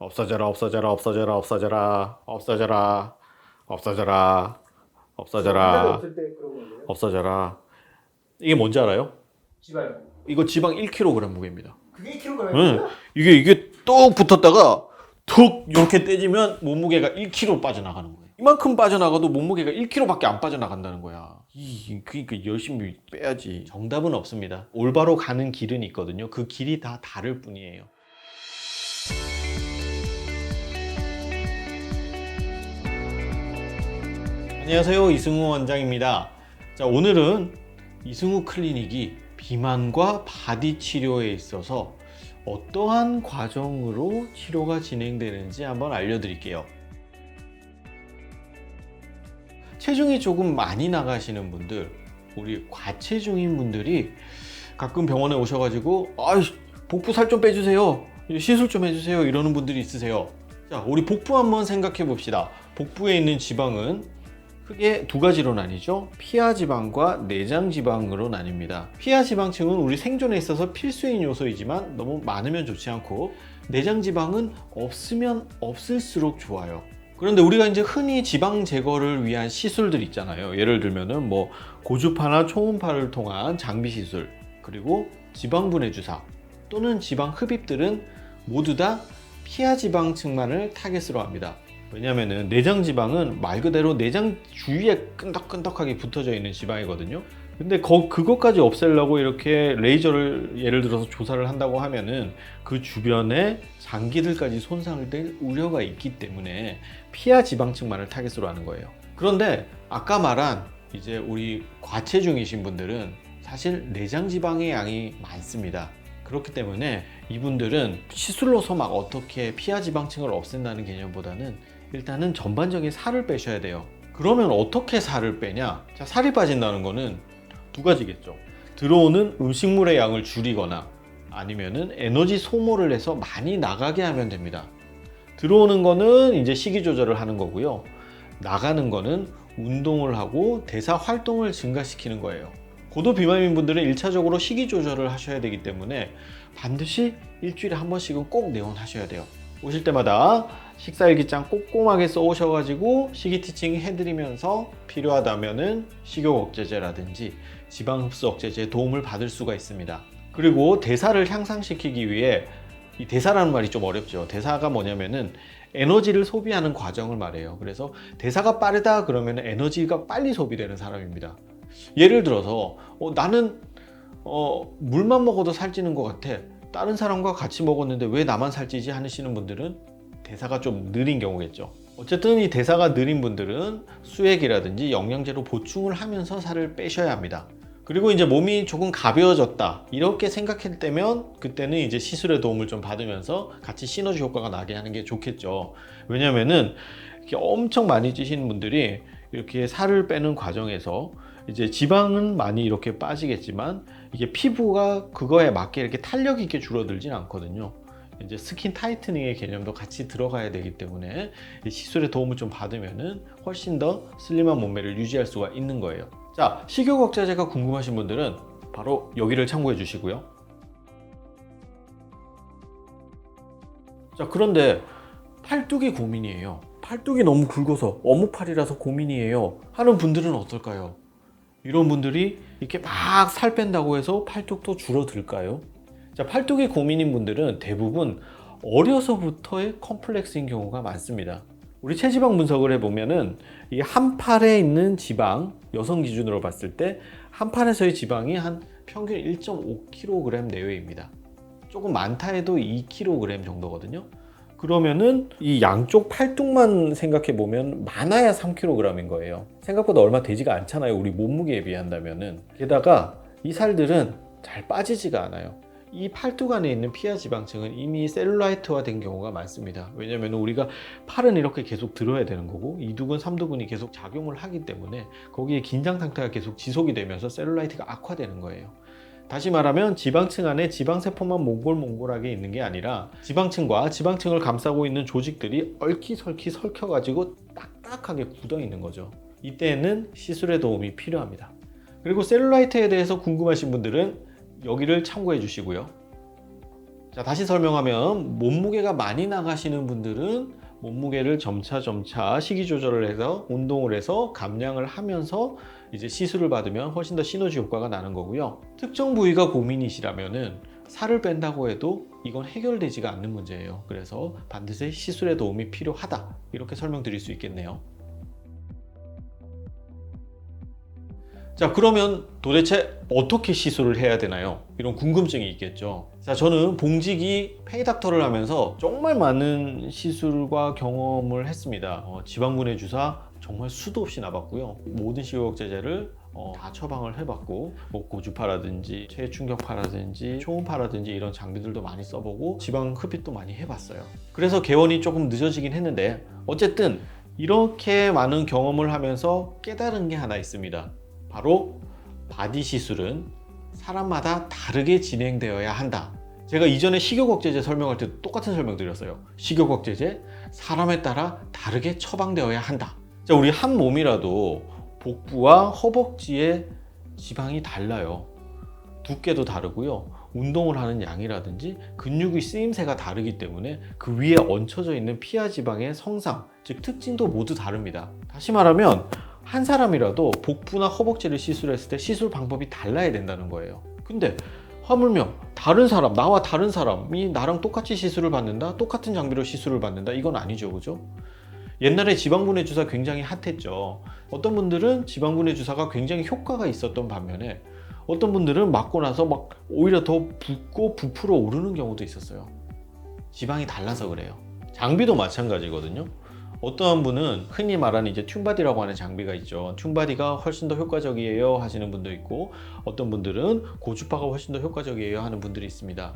없어져라 없어져라 없어져라 없어져라 없어져라 없어져라 없어져라 없을 때 그런 건데요. 없어져라. 이게 뭔지 알아요? 지봐요. 이거 지방 1kg 무게입니다. 그게 1kg예요? 응. 이게 뚝 붙었다가 툭 이렇게 떼지면 몸무게가 1kg 빠져나가는 거예요. 이만큼 빠져나가도 몸무게가 1kg밖에 안 빠져나간다는 거야. 그러니까 열심히 빼야지. 정답은 없습니다. 올바로 가는 길은 있거든요. 그 길이 다 다를 뿐이에요. 안녕하세요, 이승우 원장입니다. 자, 오늘은 이승우 클리닉이 비만과 바디 치료에 있어서 어떠한 과정으로 치료가 진행되는지 한번 알려드릴게요. 체중이 조금 많이 나가시는 분들, 우리 과체중인 분들이 가끔 병원에 오셔가지고 복부 살 좀 빼주세요, 시술 좀 해주세요 이러는 분들이 있으세요. 자, 우리 복부 한번 생각해 봅시다. 복부에 있는 지방은 크게 두 가지로 나뉘죠. 피하 지방과 내장 지방으로 나뉩니다. 피하 지방층은 우리 생존에 있어서 필수인 요소이지만 너무 많으면 좋지 않고, 내장 지방은 없으면 없을수록 좋아요. 그런데 우리가 이제 흔히 지방 제거를 위한 시술들 있잖아요. 예를 들면은 뭐 고주파나 초음파를 통한 장비 시술, 그리고 지방 분해 주사 또는 지방 흡입들은 모두 다 피하 지방층만을 타겟으로 합니다. 왜냐면은 내장 지방은 말 그대로 내장 주위에 끈덕끈덕하게 붙어져 있는 지방이거든요. 근데 그것까지 없애려고 이렇게 레이저를 예를 들어서 조사를 한다고 하면은 그 주변에 장기들까지 손상을 될 우려가 있기 때문에 피하 지방층만을 타겟으로 하는 거예요. 그런데 아까 말한 이제 우리 과체중이신 분들은 사실 내장 지방의 양이 많습니다. 그렇기 때문에 이분들은 시술로서 막 어떻게 피하 지방층을 없앤다는 개념보다는 일단은 전반적인 살을 빼셔야 돼요. 그러면 어떻게 살을 빼냐? 자, 살이 빠진다는 거는 두 가지겠죠. 들어오는 음식물의 양을 줄이거나 아니면은 에너지 소모를 해서 많이 나가게 하면 됩니다. 들어오는 거는 이제 식이 조절을 하는 거고요. 나가는 거는 운동을 하고 대사 활동을 증가시키는 거예요. 고도 비만인 분들은 1차적으로 식이 조절을 하셔야 되기 때문에 반드시 일주일에 한 번씩은 꼭 내원하셔야 돼요. 오실 때마다 식사일기장 꼼꼼하게 써오셔가지고 식이 티칭 해드리면서 필요하다면은 식욕 억제제라든지 지방 흡수 억제제의 도움을 받을 수가 있습니다. 그리고 대사를 향상시키기 위해, 이 대사라는 말이 좀 어렵죠. 대사가 뭐냐면은 에너지를 소비하는 과정을 말해요. 그래서 대사가 빠르다 그러면 에너지가 빨리 소비되는 사람입니다. 예를 들어서 나는 물만 먹어도 살찌는 것 같아, 다른 사람과 같이 먹었는데 왜 나만 살찌지 하시는 분들은 대사가 좀 느린 경우겠죠. 어쨌든 이 대사가 느린 분들은 수액이라든지 영양제로 보충을 하면서 살을 빼셔야 합니다. 그리고 이제 몸이 조금 가벼워졌다 이렇게 생각할 때면 그때는 이제 시술의 도움을 좀 받으면서 같이 시너지 효과가 나게 하는 게 좋겠죠. 왜냐면은 이렇게 엄청 많이 찌시는 분들이 이렇게 살을 빼는 과정에서 이제 지방은 많이 이렇게 빠지겠지만 이게 피부가 그거에 맞게 이렇게 탄력 있게 줄어들진 않거든요. 이제 스킨 타이트닝의 개념도 같이 들어가야 되기 때문에 시술의 도움을 좀 받으면은 훨씬 더 슬림한 몸매를 유지할 수가 있는 거예요. 자, 식욕 억제제가 궁금하신 분들은 바로 여기를 참고해 주시고요. 자, 그런데 팔뚝이 고민이에요. 팔뚝이 너무 굵어서 어묵팔이라서 고민이에요 하는 분들은 어떨까요? 이런 분들이 이렇게 막 살 뺀다고 해서 팔뚝도 줄어들까요? 자, 팔뚝이 고민인 분들은 대부분 어려서부터의 컴플렉스인 경우가 많습니다. 우리 체지방 분석을 해보면은 이 한 팔에 있는 지방, 여성 기준으로 봤을 때 한 팔에서의 지방이 한 평균 1.5kg 내외입니다. 조금 많다 해도 2kg 정도거든요. 그러면은 이 양쪽 팔뚝만 생각해 보면 많아야 3kg인 거예요. 생각보다 얼마 되지가 않잖아요, 우리 몸무게에 비한다면은. 게다가 이 살들은 잘 빠지지가 않아요. 이 팔뚝 안에 있는 피하 지방층은 이미 셀룰라이트화 된 경우가 많습니다. 왜냐면 우리가 팔은 이렇게 계속 들어야 되는 거고 이두근, 삼두근이 계속 작용을 하기 때문에 거기에 긴장 상태가 계속 지속이 되면서 셀룰라이트가 악화되는 거예요. 다시 말하면 지방층 안에 지방세포만 몽골몽골하게 있는 게 아니라 지방층과 지방층을 감싸고 있는 조직들이 얼키설키 설켜가지고 딱딱하게 굳어 있는 거죠. 이때는 시술의 도움이 필요합니다. 그리고 셀룰라이트에 대해서 궁금하신 분들은 여기를 참고해 주시고요. 자, 다시 설명하면 몸무게가 많이 나가시는 분들은 몸무게를 점차 식이 조절을 해서 운동을 해서 감량을 하면서 이제 시술을 받으면 훨씬 더 시너지 효과가 나는 거고요. 특정 부위가 고민이시라면은 살을 뺀다고 해도 이건 해결되지가 않는 문제예요. 그래서 반드시 시술의 도움이 필요하다, 이렇게 설명드릴 수 있겠네요. 자, 그러면 도대체 어떻게 시술을 해야 되나요? 이런 궁금증이 있겠죠. 자, 저는 봉직이 페이닥터를 하면서 정말 많은 시술과 경험을 했습니다. 지방분해 주사 정말 수도 없이 놔봤고요. 모든 식욕제제를 다 처방을 해봤고, 뭐 고주파라든지 체충격파라든지 초음파라든지 이런 장비들도 많이 써보고 지방 흡입도 많이 해봤어요. 그래서 개원이 조금 늦어지긴 했는데, 어쨌든 이렇게 많은 경험을 하면서 깨달은 게 하나 있습니다. 바로 바디 시술은 사람마다 다르게 진행되어야 한다. 제가 이전에 식욕억제제 설명할 때도 똑같은 설명 드렸어요. 식욕억제제 사람에 따라 다르게 처방되어야 한다. 자, 우리 한 몸이라도 복부와 허벅지의 지방이 달라요. 두께도 다르고요. 운동을 하는 양이라든지 근육의 쓰임새가 다르기 때문에 그 위에 얹혀져 있는 피하 지방의 성상, 즉 특징도 모두 다릅니다. 다시 말하면 한 사람이라도 복부나 허벅지를 시술했을 때 시술 방법이 달라야 된다는 거예요. 근데 하물며 다른 사람, 나와 다른 사람이 나랑 똑같이 시술을 받는다, 똑같은 장비로 시술을 받는다, 이건 아니죠, 그죠? 옛날에 지방분해 주사 굉장히 핫했죠. 어떤 분들은 지방분해 주사가 굉장히 효과가 있었던 반면에 어떤 분들은 맞고 나서 막 오히려 더 붓고 부풀어 오르는 경우도 있었어요. 지방이 달라서 그래요. 장비도 마찬가지거든요. 어떠한 분은 흔히 말하는 이제 튠바디라고 하는 장비가 있죠. 튠바디가 훨씬 더 효과적이에요 하시는 분도 있고, 어떤 분들은 고주파가 훨씬 더 효과적이에요 하는 분들이 있습니다.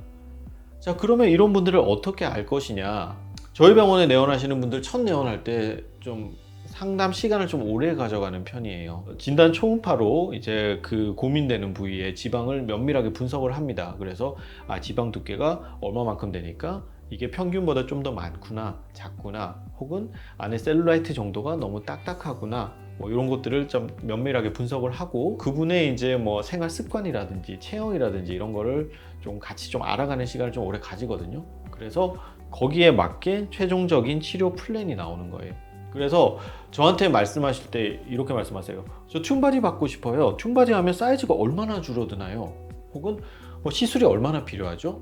자, 그러면 이런 분들을 어떻게 알 것이냐? 저희 병원에 내원하시는 분들 첫 내원할 때 좀 상담 시간을 좀 오래 가져가는 편이에요. 진단 초음파로 이제 그 고민되는 부위에 지방을 면밀하게 분석을 합니다. 그래서 지방 두께가 얼마만큼 되니까 이게 평균보다 좀 더 많구나, 작구나, 혹은 안에 셀룰라이트 정도가 너무 딱딱하구나, 뭐 이런 것들을 좀 면밀하게 분석을 하고, 그분의 이제 뭐 생활 습관이라든지 체형이라든지 이런 거를 좀 같이 좀 알아가는 시간을 좀 오래 가지거든요. 그래서 거기에 맞게 최종적인 치료 플랜이 나오는 거예요. 그래서 저한테 말씀하실 때 이렇게 말씀하세요. 저 튠바디 받고 싶어요. 튠바디 하면 사이즈가 얼마나 줄어드나요? 혹은 뭐 시술이 얼마나 필요하죠?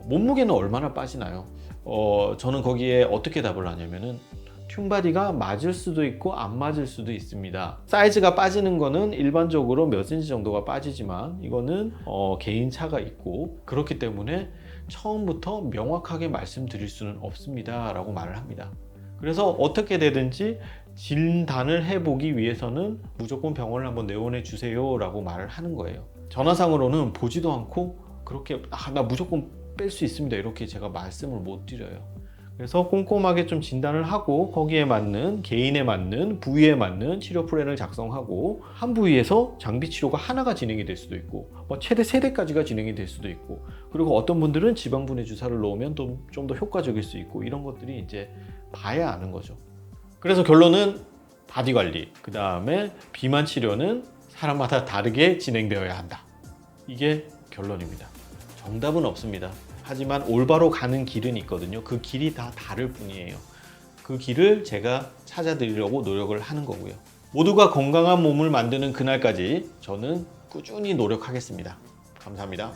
몸무게는 얼마나 빠지나요? 저는 거기에 어떻게 답을 하냐면은 튠바디가 맞을 수도 있고 안 맞을 수도 있습니다. 사이즈가 빠지는 거는 일반적으로 몇 cm 정도가 빠지지만 이거는 개인 차가 있고, 그렇기 때문에 처음부터 명확하게 말씀드릴 수는 없습니다 라고 말을 합니다. 그래서 어떻게 되든지 진단을 해보기 위해서는 무조건 병원을 한번 내원해 주세요 라고 말을 하는 거예요. 전화상으로는 보지도 않고 그렇게 나 무조건 뺄 수 있습니다 이렇게 제가 말씀을 못 드려요. 그래서 꼼꼼하게 좀 진단을 하고 거기에 맞는, 개인에 맞는, 부위에 맞는 치료 플랜을 작성하고, 한 부위에서 장비 치료가 하나가 진행이 될 수도 있고 최대 3대까지가 진행이 될 수도 있고, 그리고 어떤 분들은 지방분해 주사를 놓으면 좀 더 효과적일 수 있고, 이런 것들이 이제 봐야 아는 거죠. 그래서 결론은 바디 관리, 그 다음에 비만 치료는 사람마다 다르게 진행되어야 한다. 이게 결론입니다. 정답은 없습니다. 하지만 올바로 가는 길은 있거든요. 그 길이 다 다를 뿐이에요. 그 길을 제가 찾아드리려고 노력을 하는 거고요. 모두가 건강한 몸을 만드는 그날까지 저는 꾸준히 노력하겠습니다. 감사합니다.